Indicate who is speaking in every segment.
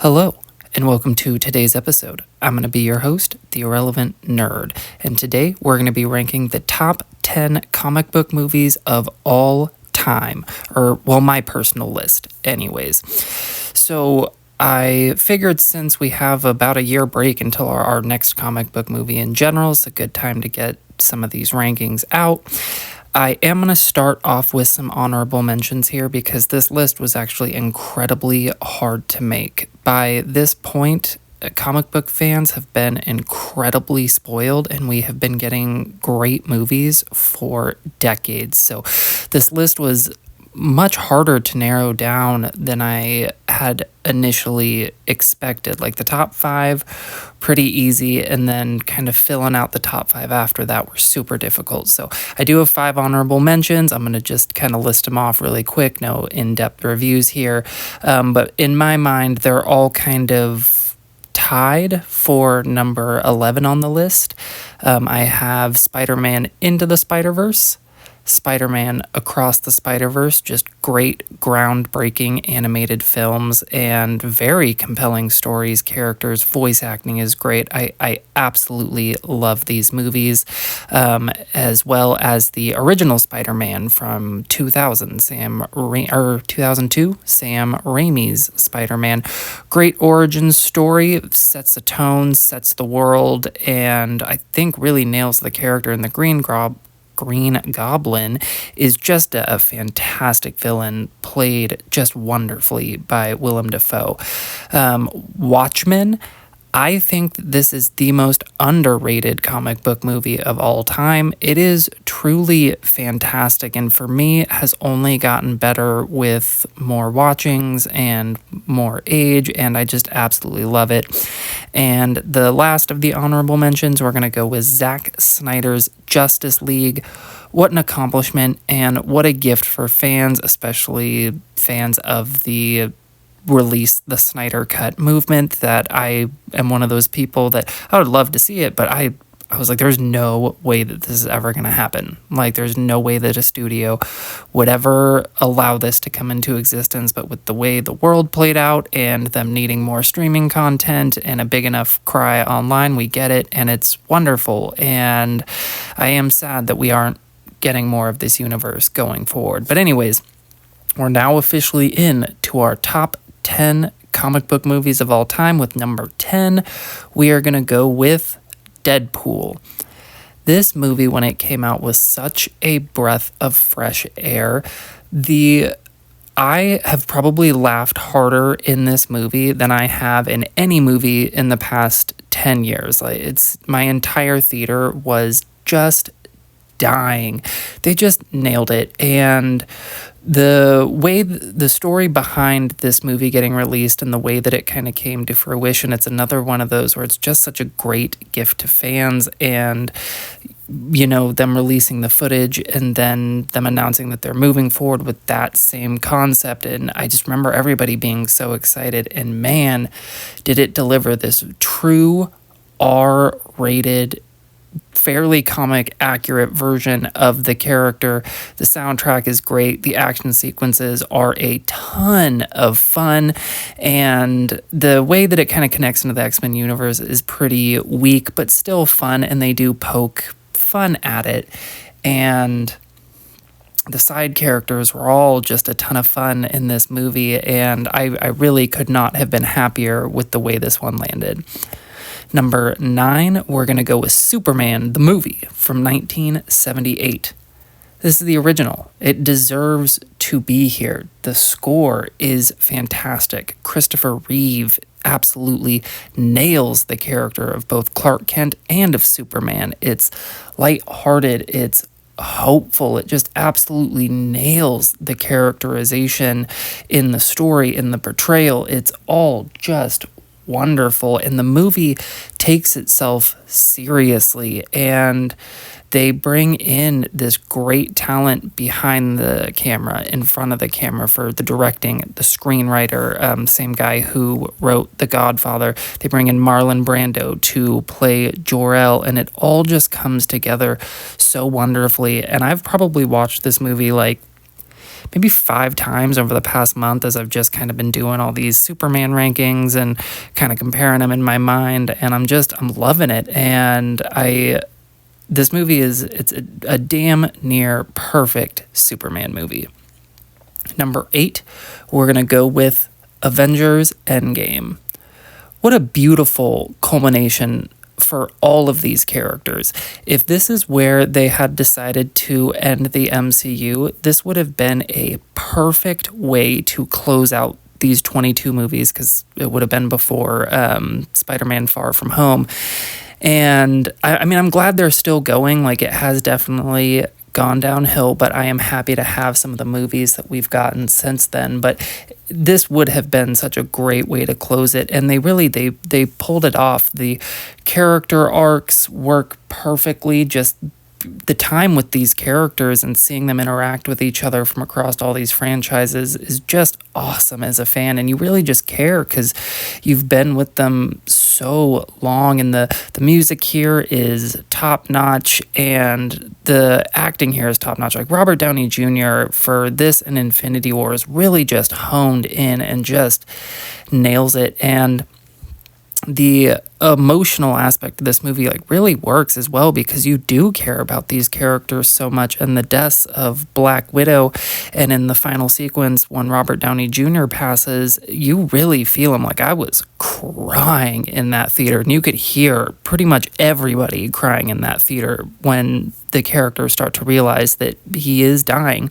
Speaker 1: Hello, and welcome to today's episode. I'm going to be your host, The Irrelevant Nerd, and today we're going to be ranking the top 10 comic book movies of all time, my personal list, anyways. So, I figured since we have about a year break until our next comic book movie in general, it's a good time to get some of these rankings out. I am going to start off with some honorable mentions here because this list was actually incredibly hard to make. By this point, comic book fans have been incredibly spoiled and we have been getting great movies for decades. So this list was much harder to narrow down than I had initially expected. Like the top five, pretty easy, and then kind of filling out the top five after that were super difficult. So I do have 5 honorable mentions. I'm going to just kind of list them off really quick, no in-depth reviews here. But in my mind, they're all kind of tied for number 11 on the list. I have Spider-Man Into the Spider-Verse, Spider-Man Across the Spider-Verse, just great, groundbreaking animated films and very compelling stories, characters, voice acting is great. I absolutely love these movies, as well as the original Spider-Man from 2002, Sam Raimi's Spider-Man. Great origin story, sets a tone, sets the world, and I think really nails the character in the Green Goblin is just a fantastic villain, played just wonderfully by Willem Dafoe. Watchmen, I think this is the most underrated comic book movie of all time. It is truly fantastic, and for me, has only gotten better with more watchings and more age, and I just absolutely love it. And the last of the honorable mentions, we're going to go with Zack Snyder's Justice League. What an accomplishment, and what a gift for fans, especially fans of the release the Snyder Cut movement, that I am one of those people that I would love to see it, but I was like, there's no way that this is ever going to happen. Like, there's no way that a studio would ever allow this to come into existence. But with the way the world played out and them needing more streaming content and a big enough cry online, we get it, and it's wonderful. And I am sad that we aren't getting more of this universe going forward. But anyways, we're now officially in to our top 10 comic book movies of all time. With number 10, we are going to go with Deadpool. This movie, when it came out, was such a breath of fresh air. I have probably laughed harder in this movie than I have in any movie in the past 10 years. Like, my entire theater was just dying. They just nailed it. And the way the story behind this movie getting released and the way that it kind of came to fruition, it's another one of those where it's just such a great gift to fans. And them releasing the footage and then them announcing that they're moving forward with that same concept. And I just remember everybody being so excited, and man, did it deliver this true R-rated, fairly comic accurate version of the character. The soundtrack is great. The action sequences are a ton of fun, and the way that it kind of connects into the X-Men universe is pretty weak, but still fun, and they do poke fun at it. And the side characters were all just a ton of fun in this movie, and I really could not have been happier with the way this one landed. Number 9, we're going to go with Superman, the movie from 1978. This is the original. It deserves to be here. The score is fantastic. Christopher Reeve absolutely nails the character of both Clark Kent and of Superman. It's lighthearted. It's hopeful. It just absolutely nails the characterization in the story, in the portrayal. It's all just wonderful, and the movie takes itself seriously, and they bring in this great talent behind the camera, in front of the camera, for the directing, the screenwriter, same guy who wrote The Godfather. They bring in Marlon Brando to play Jor-El, and it all just comes together so wonderfully. And I've probably watched this movie like maybe 5 times over the past month as I've just kind of been doing all these Superman rankings and kind of comparing them in my mind, and I'm loving it. And this movie it's a damn near perfect Superman movie. Number 8, we're going to go with Avengers Endgame. What a beautiful culmination for all of these characters. If this is where they had decided to end the MCU, this would have been a perfect way to close out these 22 movies, because it would have been before Spider-Man Far From Home. And I mean, I'm glad they're still going. Like, it has definitely gone downhill, but I am happy to have some of the movies that we've gotten since then. But this would have been such a great way to close it, and they pulled it off. The character arcs work perfectly. Just the time with these characters and seeing them interact with each other from across all these franchises is just awesome as a fan, and you really just care because you've been with them so long, and the music here is top notch, and the acting here is top notch. Like, Robert Downey Jr. for this and Infinity War is really just honed in and just nails it. And the emotional aspect of this movie really works as well, because you do care about these characters so much, and the deaths of Black Widow, and in the final sequence when Robert Downey Jr. passes, you really feel him. Like, I was crying in that theater, and you could hear pretty much everybody crying in that theater when the characters start to realize that he is dying.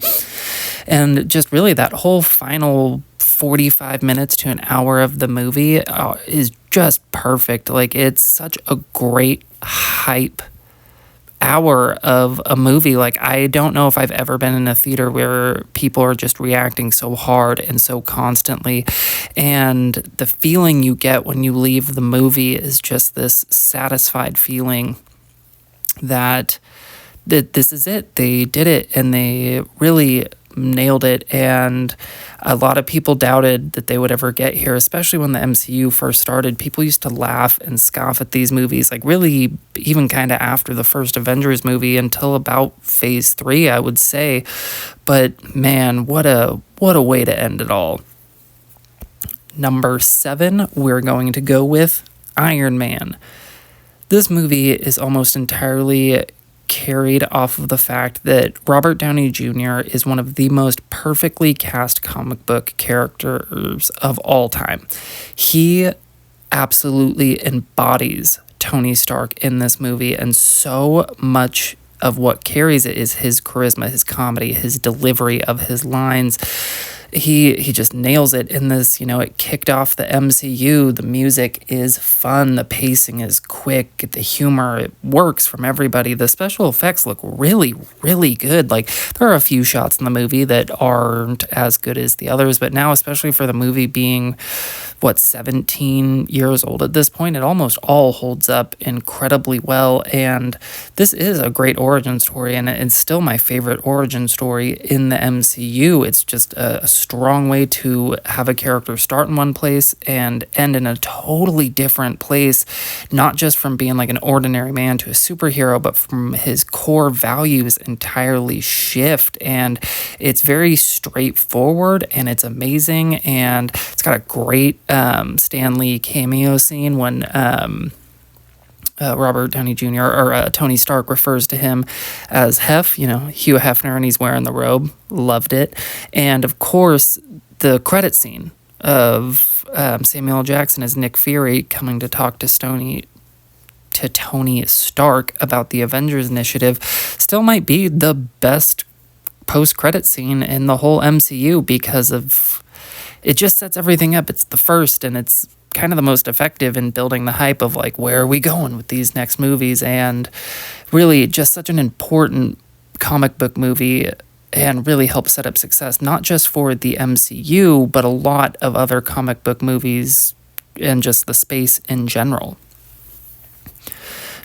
Speaker 1: And just really that whole final 45 minutes to an hour of the movie is just perfect. Like, it's such a great hype hour of a movie. Like, I don't know if I've ever been in a theater where people are just reacting so hard and so constantly. And the feeling you get when you leave the movie is just this satisfied feeling that this is it. They did it, and they really nailed it. And a lot of people doubted that they would ever get here, especially when the MCU first started. People used to laugh and scoff at these movies, like really even kind of after the first Avengers movie until about phase 3, I would say. But man, what a way to end it all. Number 7, we're going to go with Iron Man. This movie is almost entirely carried off of the fact that Robert Downey Jr. is one of the most perfectly cast comic book characters of all time. He absolutely embodies Tony Stark in this movie, and so much of what carries it is his charisma, his comedy, his delivery of his lines. He just nails it in this. It kicked off the MCU. The music is fun. The pacing is quick. The humor, it works from everybody. The special effects look really, really good. Like, there are a few shots in the movie that aren't as good as the others, but now, especially for the movie being 17 years old at this point, it almost all holds up incredibly well. And this is a great origin story, and it's still my favorite origin story in the MCU. It's just a strong way to have a character start in one place and end in a totally different place, not just from being like an ordinary man to a superhero, but from his core values entirely shift. And it's very straightforward, and it's amazing, and it's got a great Stan Lee cameo scene when Robert Downey Jr. or Tony Stark refers to him as Hef, Hugh Hefner, and he's wearing the robe. Loved it. And of course, the credit scene of Samuel L. Jackson as Nick Fury coming to talk to Tony Stark about the Avengers Initiative still might be the best post-credit scene in the whole MCU, because of it just sets everything up. It's the first, and it's kind of the most effective in building the hype of like, where are we going with these next movies? And really just such an important comic book movie, and really helps set up success, not just for the MCU, but a lot of other comic book movies and just the space in general.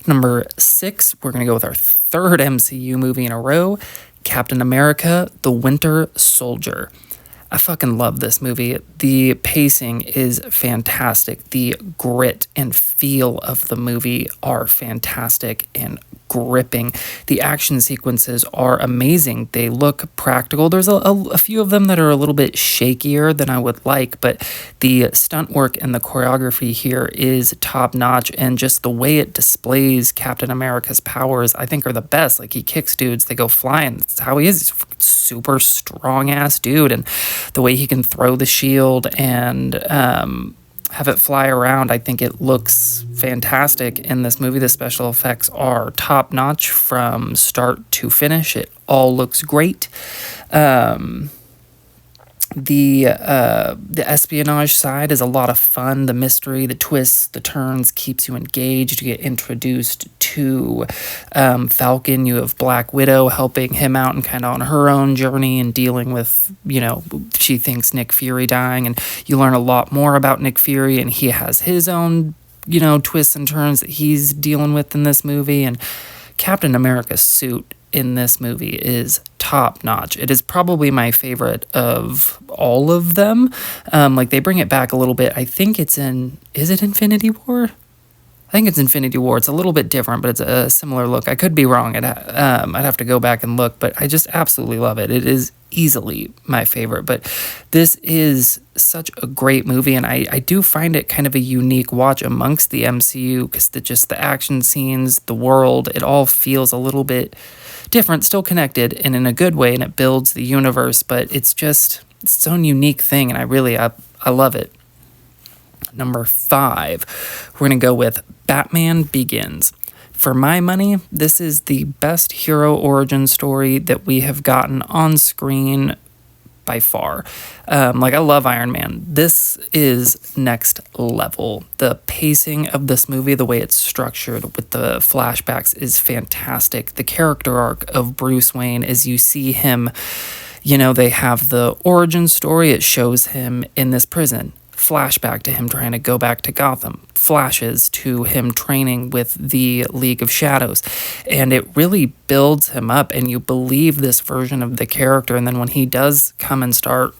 Speaker 1: Number 6, we're going to go with our third MCU movie in a row, Captain America: The Winter Soldier. I fucking love this movie. The pacing is fantastic. The grit and feel of the movie are fantastic and gripping. The action sequences are amazing. They look practical. There's a few of them that are a little bit shakier than I would like, but the stunt work and the choreography here is top notch, and just the way it displays Captain America's powers, I think, are the best. Like, he kicks dudes, they go flying. That's how he is. He's a super strong ass dude, and the way he can throw the shield and have it fly around, I think it looks fantastic in this movie. The special effects are top notch from start to finish. It all looks great. The espionage side is a lot of fun. The mystery, the twists, the turns keeps you engaged. You get introduced to Falcon. You have Black Widow helping him out and kind of on her own journey and dealing with, she thinks Nick Fury dying, and you learn a lot more about Nick Fury, and he has his own, twists and turns that he's dealing with in this movie. And Captain America's suit in this movie is top notch. It is probably my favorite of all of them. They bring it back a little bit. I think is it Infinity War? I think it's Infinity War. It's a little bit different, but it's a similar look. I could be wrong. I'd have to go back and look, but I just absolutely love it. It is easily my favorite, but this is such a great movie, and I do find it kind of a unique watch amongst the MCU, because the action scenes, the world, it all feels a little bit different, still connected and in a good way, and it builds the universe, but it's its own unique thing, and I love it. Number 5, we're going to go with Batman Begins. For my money, this is the best hero origin story that we have gotten on screen by far. I love Iron Man. This is next level. The pacing of this movie, the way it's structured with the flashbacks, is fantastic. The character arc of Bruce Wayne, as you see him, they have the origin story. It shows him in this prison. Flashback to him trying to go back to Gotham. Flashes to him training with the League of Shadows. And it really builds him up, and you believe this version of the character. And then when he does come and start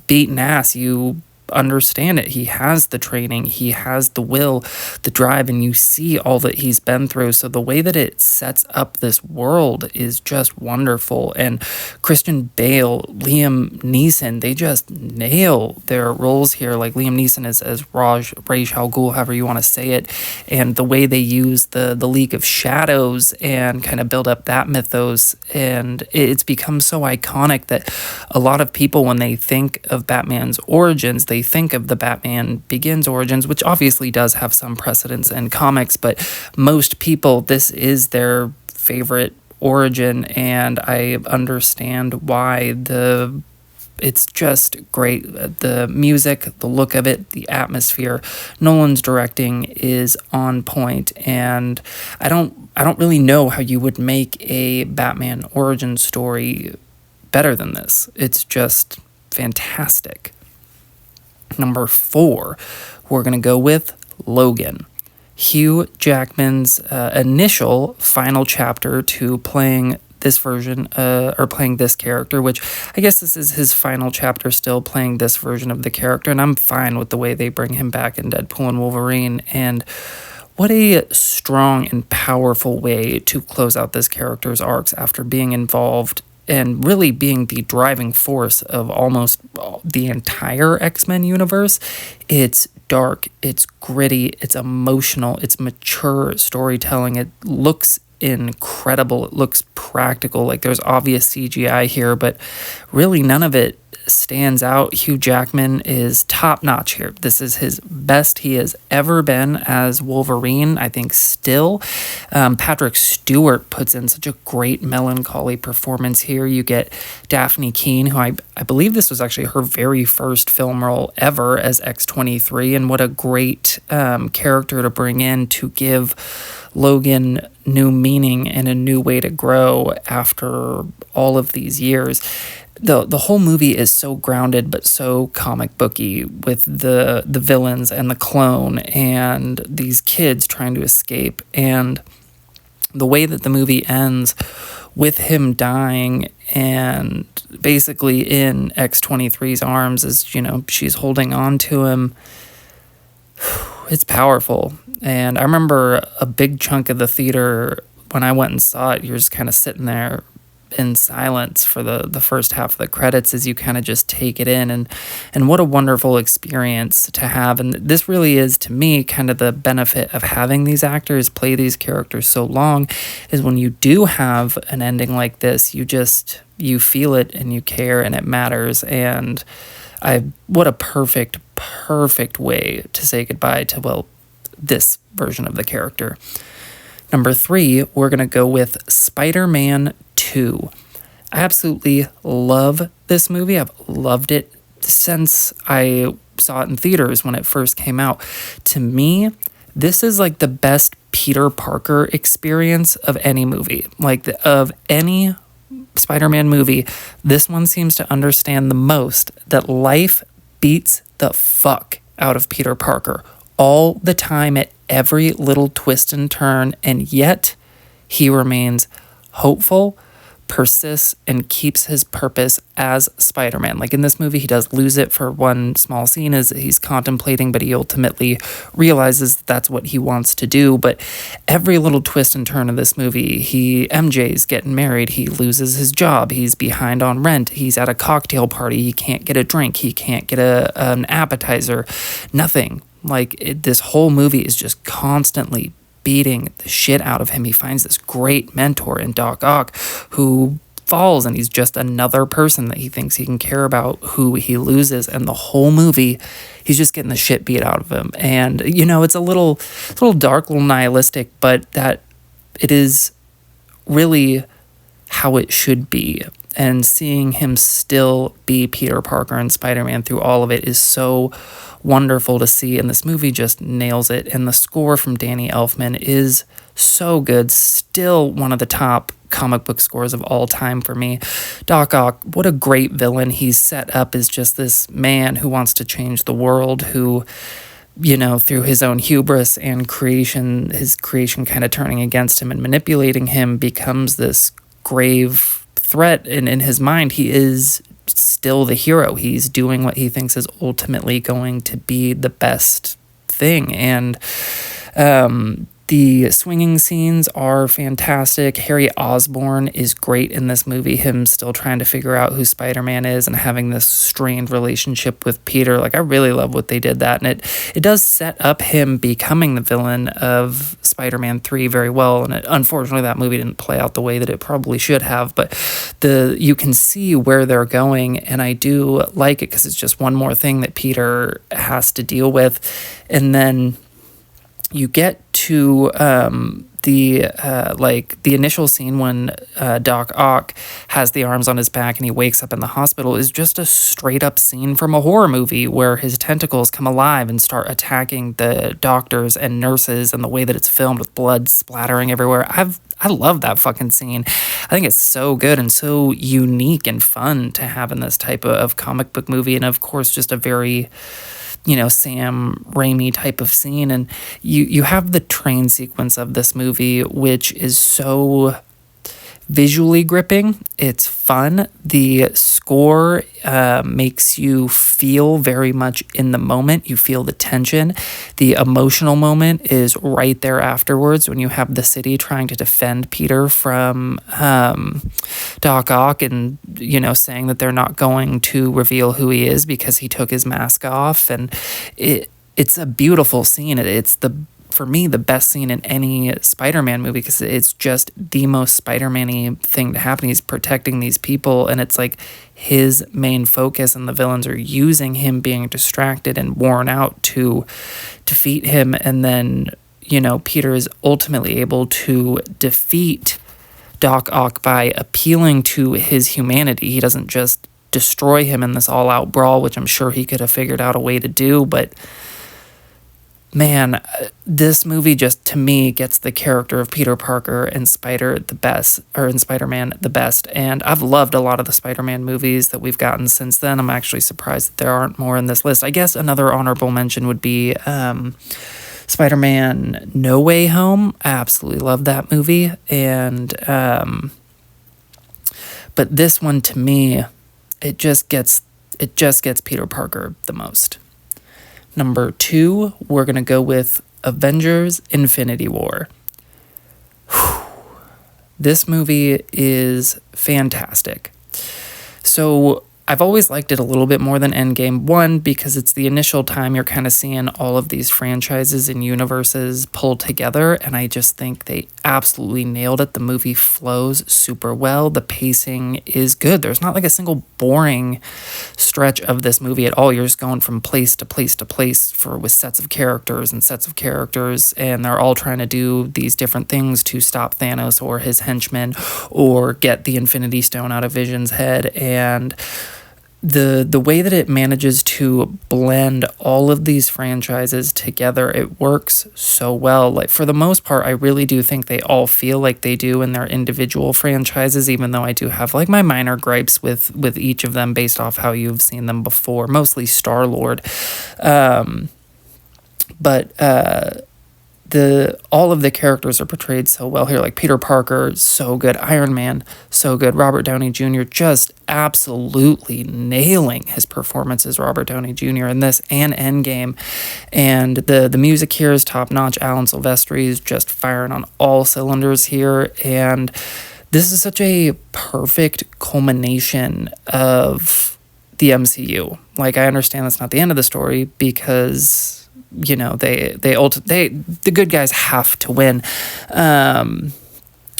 Speaker 1: beating ass, you understand it. He has the training, he has the will, the drive, and you see all that he's been through. So the way that it sets up this world is just wonderful. And Christian Bale, Liam Neeson, they just nail their roles here. Like, Liam Neeson is as Ra's al Ghul, however you want to say it, and the way they use the League of Shadows and kind of build up that mythos, and it's become so iconic that a lot of people, when they think of Batman's origins, they think of the Batman Begins origins, which obviously does have some precedence in comics, but most people, this is their favorite origin, and I understand why. It's just great. The music, the look of it, the atmosphere. Nolan's directing is on point, and I don't really know how you would make a Batman origin story better than this. It's just fantastic. Number 4, we're going to go with Logan. Hugh Jackman's initial final chapter to playing this version, or playing this character, which I guess this is his final chapter still, playing this version of the character, and I'm fine with the way they bring him back in Deadpool and Wolverine. And what a strong and powerful way to close out this character's arcs after being involved and really being the driving force of almost the entire X-Men universe. It's dark, it's gritty, it's emotional, it's mature storytelling. It looks incredible, it looks practical. Like, there's obvious CGI here, but really none of it stands out. Hugh Jackman is top notch here. This is his best he has ever been as Wolverine, I think, still. Patrick Stewart puts in such a great melancholy performance here. You get Daphne Keane, who I believe this was actually her very first film role ever as X-23, and what a great character to bring in to give Logan new meaning and a new way to grow after all of these years. The whole movie is so grounded but so comic booky, with the villains and the clone and these kids trying to escape, and the way that the movie ends with him dying and basically in X-23's arms as, she's holding on to him. It's powerful. And I remember a big chunk of the theater when I went and saw it, you're just kind of sitting there in silence for the first half of the credits as you kind of just take it in, and what a wonderful experience to have. And this really is, to me, kind of the benefit of having these actors play these characters so long, is when you do have an ending like this, you feel it and you care and it matters. And what a perfect way to say goodbye to, well, this version of the character. Number 3, we're going to go with Spider-Man 2. I absolutely love this movie. I've loved it since I saw it in theaters when it first came out. To me, this is like the best Peter Parker experience of any movie. Of any Spider-Man movie, this one seems to understand the most that life beats the fuck out of Peter Parker all the time at every little twist and turn, and yet he remains hopeful, persists, and keeps his purpose as Spider-Man. Like in this movie, he does lose it for one small scene as he's contemplating, but he ultimately realizes that's what he wants to do. But every little twist and turn of this movie, MJ's getting married, he loses his job, he's behind on rent, he's at a cocktail party, he can't get a drink, he can't get an appetizer, nothing. This whole movie is just constantly beating the shit out of him. He finds this great mentor in Doc Ock who falls, and he's just another person that he thinks he can care about who he loses. And the whole movie, he's just getting the shit beat out of him. And, it's a little dark, a little nihilistic, but that it is really how it should be. And seeing him still be Peter Parker and Spider-Man through all of it is so wonderful to see, and this movie just nails it. And the score from Danny Elfman is so good, still one of the top comic book scores of all time for me. Doc Ock, what a great villain. He's set up as just this man who wants to change the world, who, through his own hubris and his creation kind of turning against him and manipulating him, becomes this grave threat. And in his mind, he is still the hero. He's doing what he thinks is ultimately going to be the best thing. And the swinging scenes are fantastic. Harry Osborn is great in this movie, him still trying to figure out who Spider-Man is and having this strained relationship with Peter. I really love what they did that. And it does set up him becoming the villain of Spider-Man 3 very well. And unfortunately, that movie didn't play out the way that it probably should have. But you can see where they're going. And I do like it because it's just one more thing that Peter has to deal with. And then you get to the initial scene when Doc Ock has the arms on his back and he wakes up in the hospital is just a straight up scene from a horror movie where his tentacles come alive and start attacking the doctors and nurses, and the way that it's filmed with blood splattering everywhere. I love that fucking scene. I think it's so good and so unique and fun to have in this type of comic book movie, and of course just a very Sam Raimi type of scene. And you have the train sequence of this movie, which is so visually gripping. It's fun. The score makes you feel very much in the moment. You feel the tension. The emotional moment is right there afterwards when you have the city trying to defend Peter from Doc Ock and, saying that they're not going to reveal who he is because he took his mask off. And it's a beautiful scene. It's for me, the best scene in any Spider-Man movie because it's just the most Spider-Man-y thing to happen. He's protecting these people, and it's his main focus, and the villains are using him being distracted and worn out to defeat him. And then, Peter is ultimately able to defeat Doc Ock by appealing to his humanity. He doesn't just destroy him in this all-out brawl, which I'm sure he could have figured out a way to do, but man, this movie just, to me, gets the character of Peter Parker and Spider-Man the best. And I've loved a lot of the Spider-Man movies that we've gotten since then. I'm actually surprised that there aren't more in this list. I guess another honorable mention would be Spider-Man No Way Home. I absolutely love that movie. And but this one, to me, it just gets Peter Parker the most. Number 2, we're going to go with Avengers Infinity War. Whew. This movie is fantastic. So I've always liked it a little bit more than Endgame. One, because it's the initial time you're kind of seeing all of these franchises and universes pulled together, and I just think they absolutely nailed it. The movie flows super well. The pacing is good. There's not like a single boring stretch of this movie at all. You're just going from place to place to place with sets of characters, and they're all trying to do these different things to stop Thanos or his henchmen or get the Infinity Stone out of Vision's head. And the way that it manages to blend all of these franchises together, it works so well. Like, for the most part, I really do think they all feel like they do in their individual franchises, even though I do have like my minor gripes with each of them based off how you've seen them before, mostly Star-Lord. All of the characters are portrayed so well here. Like Peter Parker, so good. Iron Man, so good. Robert Downey Jr. just absolutely nailing his performance as Robert Downey Jr. in this and Endgame. And the music here is top notch. Alan Silvestri is just firing on all cylinders here. And this is such a perfect culmination of the MCU. Like, I understand that's not the end of the story because, you know, the good guys have to win.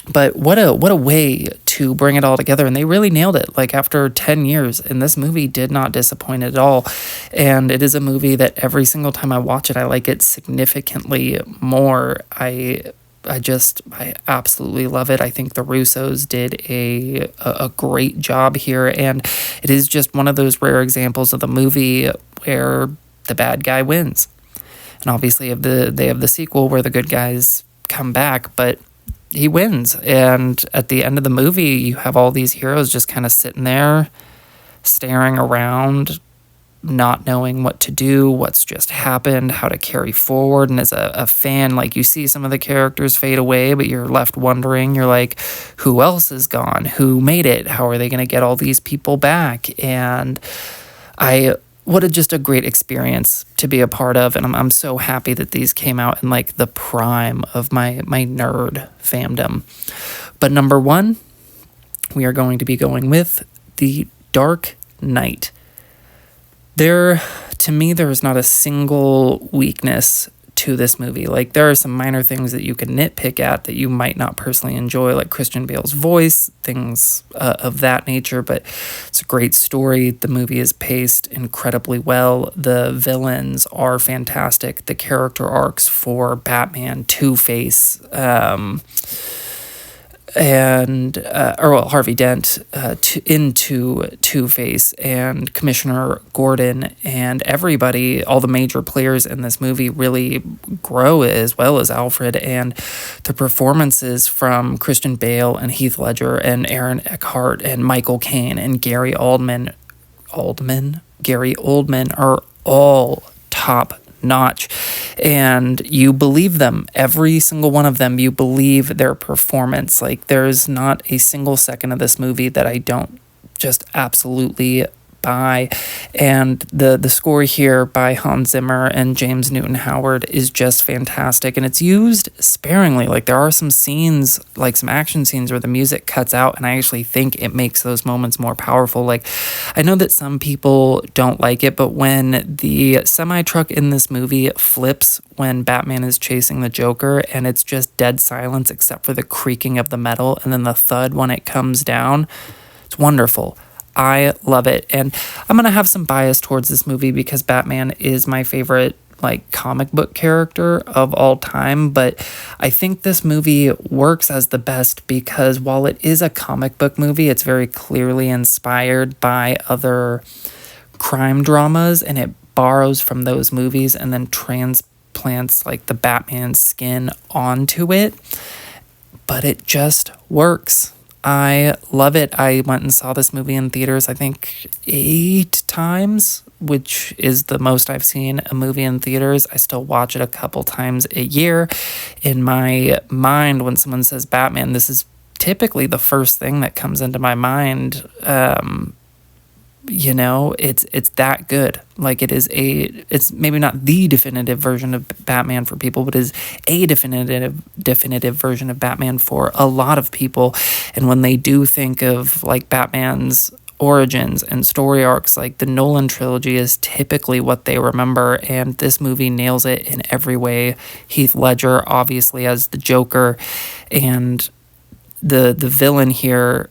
Speaker 1: But what a way to bring it all together. And they really nailed it. Like, after 10 years, and this movie did not disappoint at all. And it is a movie that every single time I watch it, I like it significantly more. I absolutely love it. I think the Russos did a great job here. And it is just one of those rare examples of the movie where the bad guy wins. And obviously they have the sequel where the good guys come back, but he wins. And at the end of the movie, you have all these heroes just kind of sitting there, staring around, not knowing what to do, what's just happened, how to carry forward. And as a fan, like, you see some of the characters fade away, but you're left wondering, you're like, who else is gone? Who made it? How are they going to get all these people back? And just a great experience to be a part of. And I'm so happy that these came out in like the prime of my nerd fandom. But number one, we are going to be going with The Dark Knight. To me, there is not a single weakness to this movie. Like, there are some minor things that you can nitpick at that you might not personally enjoy, like Christian Bale's voice, things of that nature, but it's a great story. The movie is paced incredibly well. The villains are fantastic. The character arcs for Batman, Two-Face, Harvey Dent into Two-Face, and Commissioner Gordon, and everybody, all the major players in this movie really grow, as well as Alfred. And the performances from Christian Bale and Heath Ledger and Aaron Eckhart and Michael Caine and Gary Oldman are all top notch, and you believe them, every single one of them. You believe their performance. Like, there's not a single second of this movie that I don't just absolutely buy. And the score here by Hans Zimmer and James Newton Howard is just fantastic, and it's used sparingly. Like, there are some scenes, like some action scenes, where the music cuts out, and I actually think it makes those moments more powerful. Like, I know that some people don't like it, but when the semi-truck in this movie flips when Batman is chasing the Joker, and it's just dead silence except for the creaking of the metal and then the thud when it comes down, it's wonderful. I love it. And I'm going to have some bias towards this movie because Batman is my favorite, like, comic book character of all time. But I think this movie works as the best because while it is a comic book movie, it's very clearly inspired by other crime dramas, and it borrows from those movies and then transplants, like, the Batman skin onto it. But it just works. I love it. I went and saw this movie in theaters, I think 8 times, which is the most I've seen a movie in theaters. I still watch it a couple times a year. In my mind, when someone says Batman, this is typically the first thing that comes into my mind. it's that good. Like it's maybe not the definitive version of Batman for people, but is a definitive version of Batman for a lot of people. And when they do think of like Batman's origins and story arcs, like the Nolan trilogy is typically what they remember, and this movie nails it in every way. Heath Ledger obviously as the Joker, and the villain here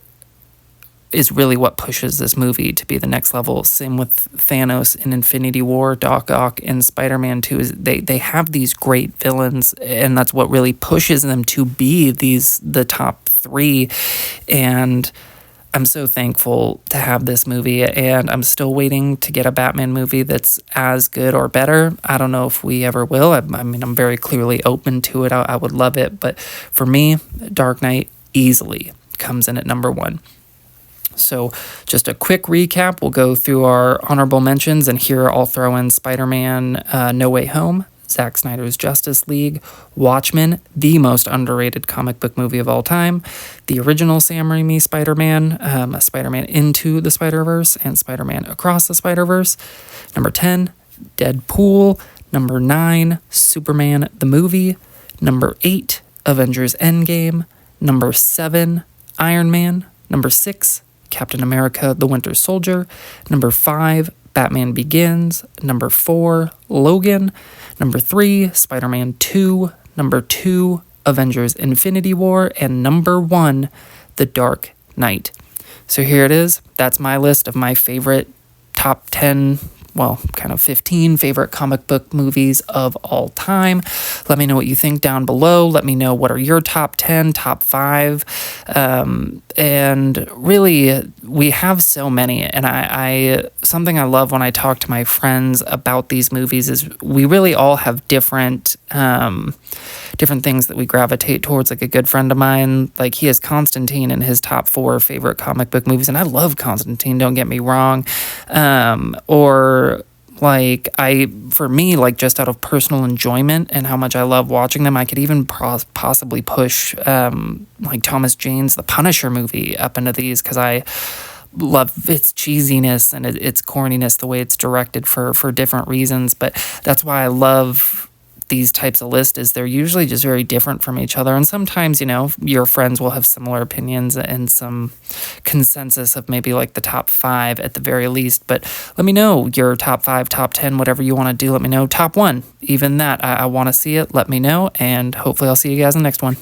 Speaker 1: is really what pushes this movie to be the next level. Same with Thanos in Infinity War, Doc Ock in Spider-Man 2. Is they have these great villains, and that's what really pushes them to be the top three. And I'm so thankful to have this movie, and I'm still waiting to get a Batman movie that's as good or better. I don't know if we ever will. I mean, I'm very clearly open to it. I would love it. But for me, Dark Knight easily comes in at number one. So just a quick recap. We'll go through our honorable mentions, and here I'll throw in Spider-Man No Way Home, Zack Snyder's Justice League, Watchmen, the most underrated comic book movie of all time, the original Sam Raimi Spider-Man, Spider-Man Into the Spider-Verse, and Spider-Man Across the Spider-Verse. Number 10, Deadpool. Number 9, Superman the Movie. Number 8, Avengers Endgame. Number 7, Iron Man. Number 6, Captain America the Winter Soldier. Number 5, Batman Begins. Number 4, Logan. Number 3, Spider-Man 2. Number 2, Avengers Infinity War. And number 1, The Dark Knight. So here it is. That's my list of my favorite top 10, well, kind of 15 favorite comic book movies of all time. Let me know what you think down below. Let me know what are your top 10, top 5. And really, we have so many. And I something I love when I talk to my friends about these movies is we really all have different things that we gravitate towards. Like a good friend of mine, like he has Constantine in his top 4 favorite comic book movies, and I love Constantine, don't get me wrong. Or like for me, like just out of personal enjoyment and how much I love watching them, I could even possibly push like Thomas Jane's The Punisher movie up into these, because I love its cheesiness and its corniness, the way it's directed for different reasons. But that's why I love these types of lists, is they're usually just very different from each other. And sometimes, your friends will have similar opinions and some consensus of maybe like the top 5 at the very least. But let me know your top 5, top 10, whatever you want to do. Let me know. Top 1, even that. I want to see it. Let me know. And hopefully I'll see you guys in the next one.